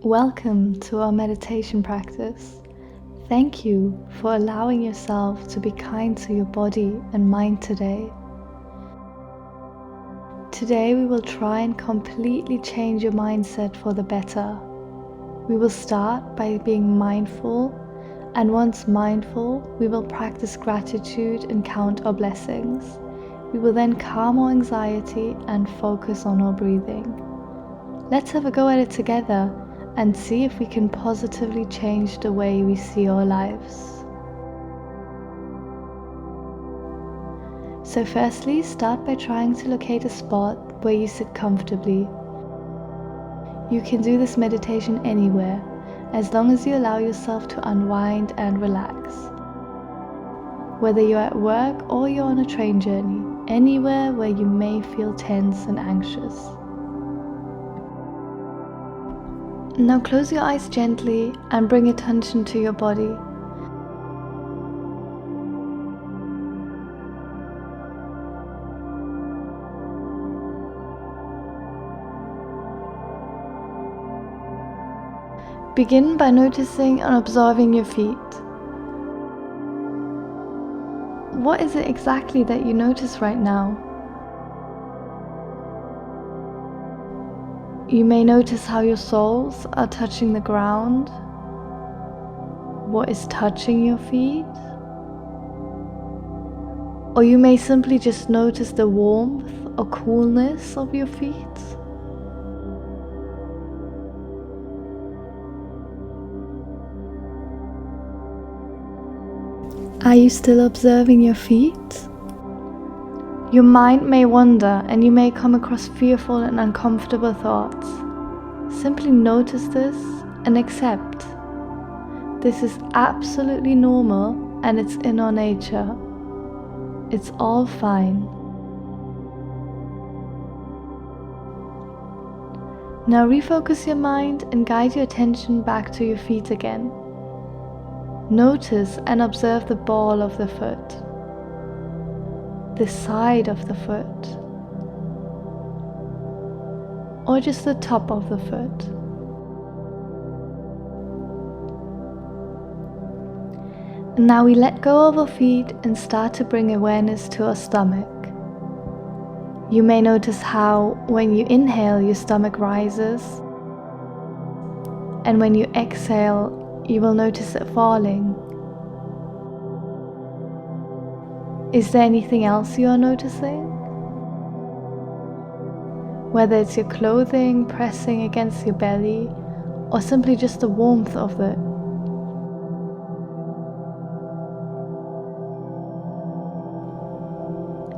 Welcome to our meditation practice. Thank you for allowing yourself to be kind to your body and mind today. Today we will try and completely change your mindset for the better. We will start by being mindful, and once mindful, we will practice gratitude and count our blessings. We will then calm our anxiety and focus on our breathing. Let's have a go at it together and see if we can positively change the way we see our lives. So firstly, start by trying to locate a spot where you sit comfortably. You can do this meditation anywhere, as long as you allow yourself to unwind and relax. Whether you're at work or you're on a train journey, anywhere where you may feel tense and anxious. Now close your eyes gently and bring attention to your body. Begin by noticing and observing your feet. What is it exactly that you notice right now? You may notice how your soles are touching the ground. What is touching your feet? Or you may simply just notice the warmth or coolness of your feet. Are you still observing your feet? Your mind may wander and you may come across fearful and uncomfortable thoughts. Simply notice this and accept. This is absolutely normal and it's in our nature. It's all fine. Now refocus your mind and guide your attention back to your feet again. Notice and observe the ball of the foot, the side of the foot, or just the top of the foot. And now we let go of our feet and start to bring awareness to our stomach. You may notice how when you inhale your stomach rises, and when you exhale you will notice it falling. Is there anything else you are noticing? Whether it's your clothing pressing against your belly or simply just the warmth of it.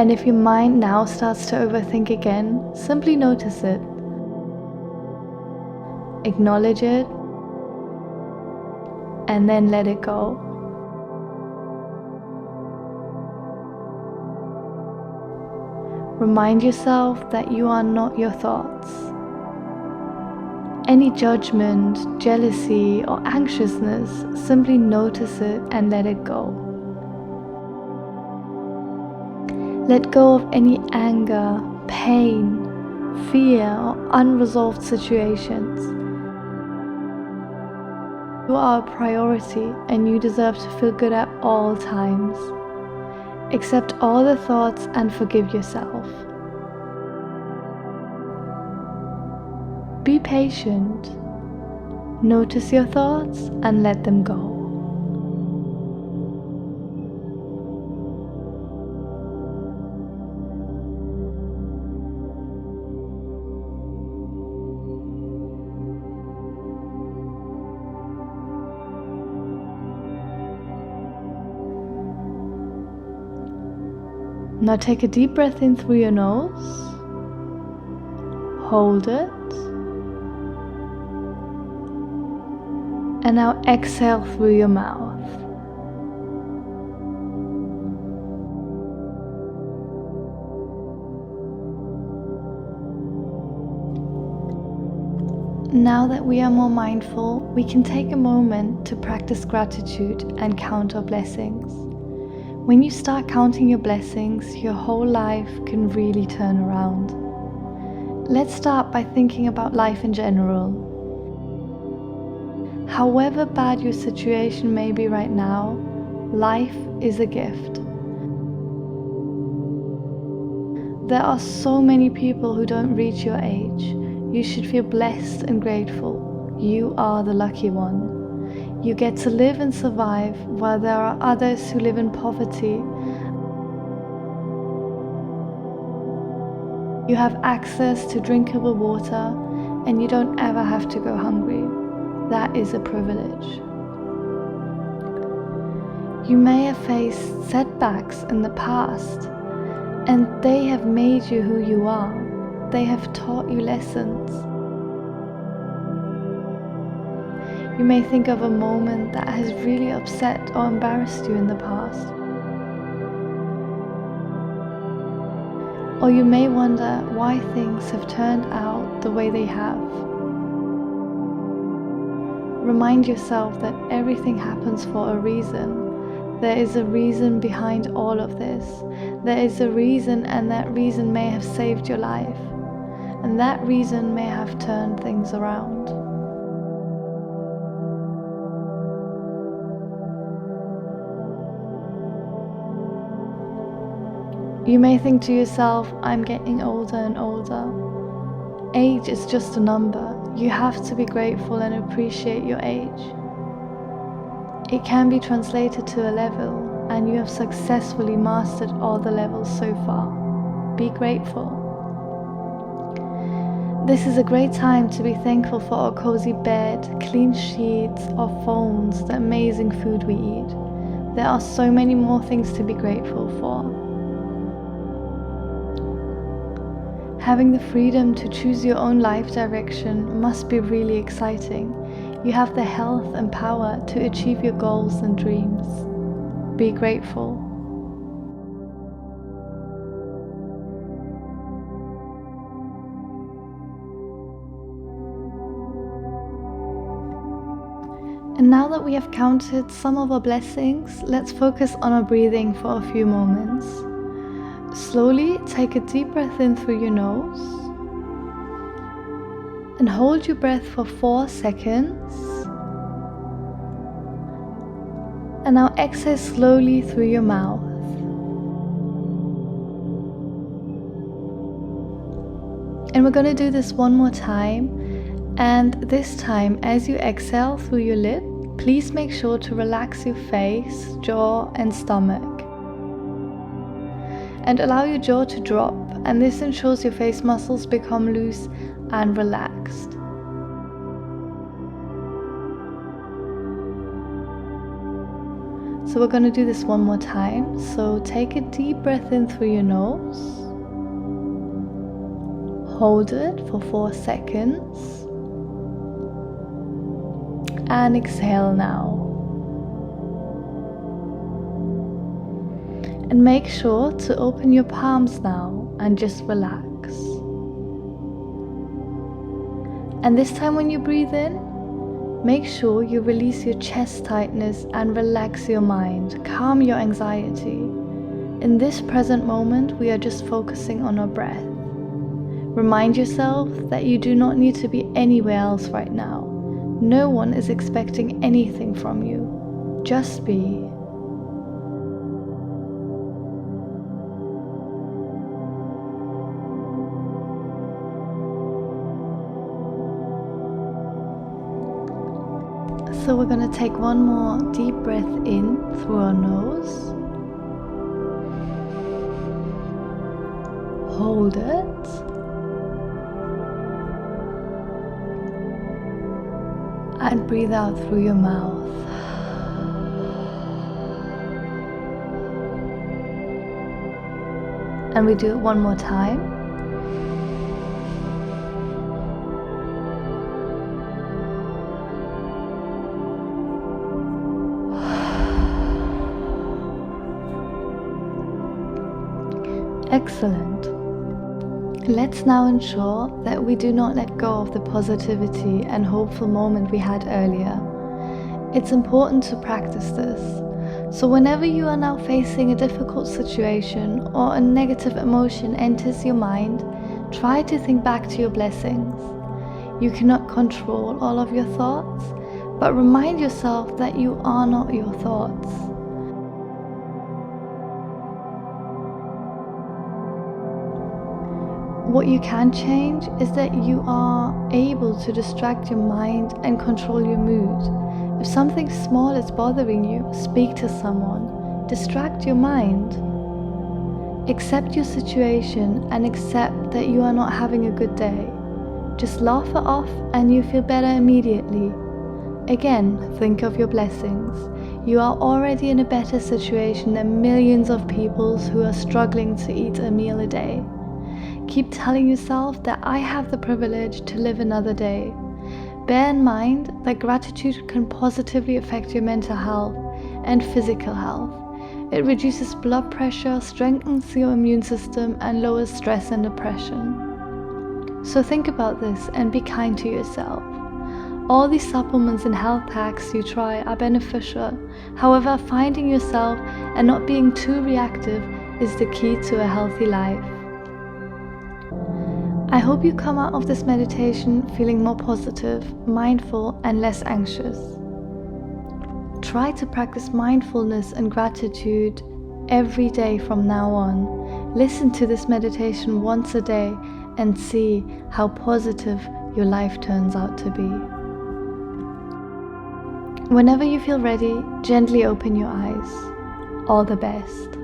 And if your mind now starts to overthink again, simply notice it. Acknowledge it and then let it go. Remind yourself that you are not your thoughts. Any judgment, jealousy, or anxiousness, simply notice it and let it go. Let go of any anger, pain, fear, or unresolved situations. You are a priority and you deserve to feel good at all times. Accept all the thoughts and forgive yourself. Be patient. Notice your thoughts and let them go. Now take a deep breath in through your nose, hold it, and now exhale through your mouth. Now that we are more mindful, we can take a moment to practice gratitude and count our blessings. When you start counting your blessings, your whole life can really turn around. Let's start by thinking about life in general. However bad your situation may be right now, life is a gift. There are so many people who don't reach your age. You should feel blessed and grateful. You are the lucky one. You get to live and survive while there are others who live in poverty. You have access to drinkable water and you don't ever have to go hungry. That is a privilege. You may have faced setbacks in the past, and they have made you who you are. They have taught you lessons. You may think of a moment that has really upset or embarrassed you in the past. Or you may wonder why things have turned out the way they have. Remind yourself that everything happens for a reason. There is a reason behind all of this. There is a reason, and that reason may have saved your life. And that reason may have turned things around. You may think to yourself, I'm getting older and older. Age is just a number. You have to be grateful and appreciate your age. It can be translated to a level, and you have successfully mastered all the levels so far. Be grateful. This is a great time to be thankful for our cozy bed, clean sheets, our phones, the amazing food we eat. There are so many more things to be grateful for. Having the freedom to choose your own life direction must be really exciting. You have the health and power to achieve your goals and dreams. Be grateful. And now that we have counted some of our blessings, let's focus on our breathing for a few moments. Slowly take a deep breath in through your nose and hold your breath for 4 seconds. And now exhale slowly through your mouth. And we're going to do this one more time. And this time, as you exhale through your lip, please make sure to relax your face, jaw and stomach. And allow your jaw to drop, and this ensures your face muscles become loose and relaxed. So we're going to do this one more time. So take a deep breath in through your nose. Hold it for 4 seconds. And exhale now. And make sure to open your palms now and just relax. And this time when you breathe in, make sure you release your chest tightness and relax your mind, calm your anxiety. In this present moment, we are just focusing on our breath. Remind yourself that you do not need to be anywhere else right now. No one is expecting anything from you. Just be. So we're going to take one more deep breath in through our nose. Hold it. And breathe out through your mouth. And we do it one more time. Excellent. Let's now ensure that we do not let go of the positivity and hopeful moment we had earlier. It's important to practice this. So whenever you are now facing a difficult situation or a negative emotion enters your mind, try to think back to your blessings. You cannot control all of your thoughts, but remind yourself that you are not your thoughts. What you can change is that you are able to distract your mind and control your mood. If something small is bothering you, speak to someone. Distract your mind. Accept your situation and accept that you are not having a good day. Just laugh it off and you feel better immediately. Again, think of your blessings. You are already in a better situation than millions of people who are struggling to eat a meal a day. Keep telling yourself that I have the privilege to live another day. Bear in mind that gratitude can positively affect your mental health and physical health. It reduces blood pressure, strengthens your immune system, and lowers stress and depression. So think about this and be kind to yourself. All these supplements and health hacks you try are beneficial. However, finding yourself and not being too reactive is the key to a healthy life. I hope you come out of this meditation feeling more positive, mindful, and less anxious. Try to practice mindfulness and gratitude every day from now on. Listen to this meditation once a day and see how positive your life turns out to be. Whenever you feel ready, gently open your eyes. All the best.